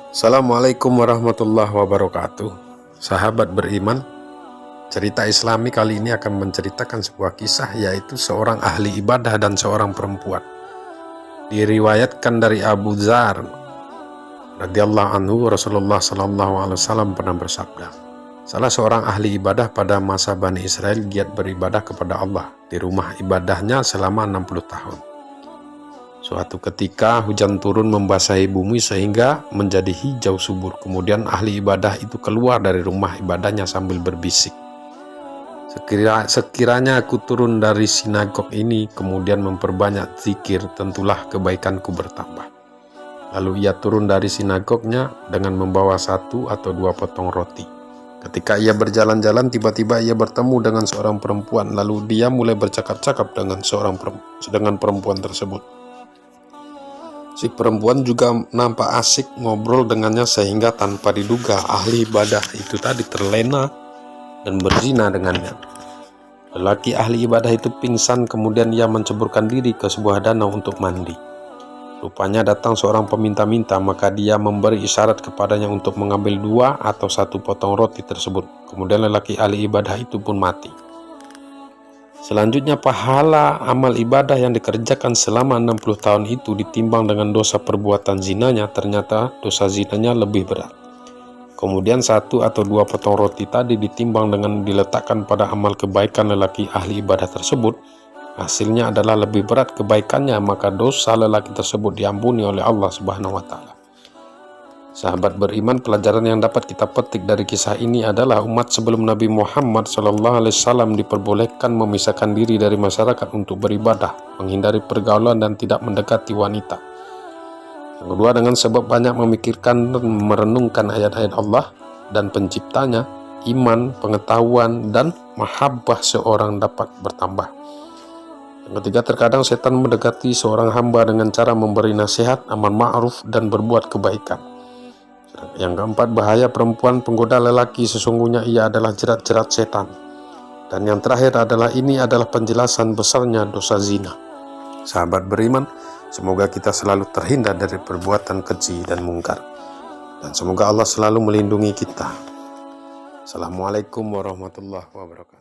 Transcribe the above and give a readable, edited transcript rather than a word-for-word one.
Assalamualaikum warahmatullahi wabarakatuh. Sahabat beriman, cerita Islami kali ini akan menceritakan sebuah kisah, yaitu seorang ahli ibadah dan seorang perempuan. Diriwayatkan dari Abu Dzar radhiyallahu anhu, Rasulullah sallallahu alaihi wasallam pernah bersabda, salah seorang ahli ibadah pada masa Bani Israel giat beribadah kepada Allah di rumah ibadahnya selama 60 tahun. Suatu ketika hujan turun membasahi bumi sehingga menjadi hijau subur. Kemudian ahli ibadah itu keluar dari rumah ibadahnya sambil berbisik, sekiranya aku turun dari sinagog ini kemudian memperbanyak zikir, tentulah kebaikanku bertambah. Lalu ia turun dari sinagognya dengan membawa 1 atau 2 potong roti. Ketika ia berjalan-jalan, tiba-tiba ia bertemu dengan seorang perempuan. Lalu dia mulai bercakap-cakap dengan perempuan tersebut. Si perempuan juga nampak asik ngobrol dengannya, sehingga tanpa diduga ahli ibadah itu tadi terlena dan berzina dengannya. Lelaki ahli ibadah itu pingsan, kemudian ia menceburkan diri ke sebuah danau untuk mandi. Rupanya datang seorang peminta-minta, maka dia memberi isyarat kepadanya untuk mengambil 2 atau 1 potong roti tersebut. Kemudian lelaki ahli ibadah itu pun mati. Selanjutnya, pahala amal ibadah yang dikerjakan selama 60 tahun itu ditimbang dengan dosa perbuatan zinanya. Ternyata dosa zinanya lebih berat. Kemudian 1 atau 2 potong roti tadi ditimbang dengan diletakkan pada amal kebaikan lelaki ahli ibadah tersebut. Hasilnya adalah lebih berat kebaikannya, maka dosa lelaki tersebut diampuni oleh Allah Subhanahu wa Ta'ala. Sahabat beriman, pelajaran yang dapat kita petik dari kisah ini adalah umat sebelum Nabi Muhammad SAW diperbolehkan memisahkan diri dari masyarakat untuk beribadah, menghindari pergaulan dan tidak mendekati wanita. Yang kedua, dengan sebab banyak memikirkan dan merenungkan ayat-ayat Allah dan penciptanya, iman, pengetahuan, dan mahabbah seorang dapat bertambah. Yang ketiga, terkadang setan mendekati seorang hamba dengan cara memberi nasihat, amar ma'ruf, dan berbuat kebaikan. Yang keempat, bahaya perempuan penggoda lelaki, sesungguhnya ia adalah jerat-jerat setan. Dan yang terakhir adalah ini adalah penjelasan besarnya dosa zina. Sahabat beriman, semoga kita selalu terhindar dari perbuatan keji dan mungkar, dan semoga Allah selalu melindungi kita. Assalamualaikum warahmatullahi wabarakatuh.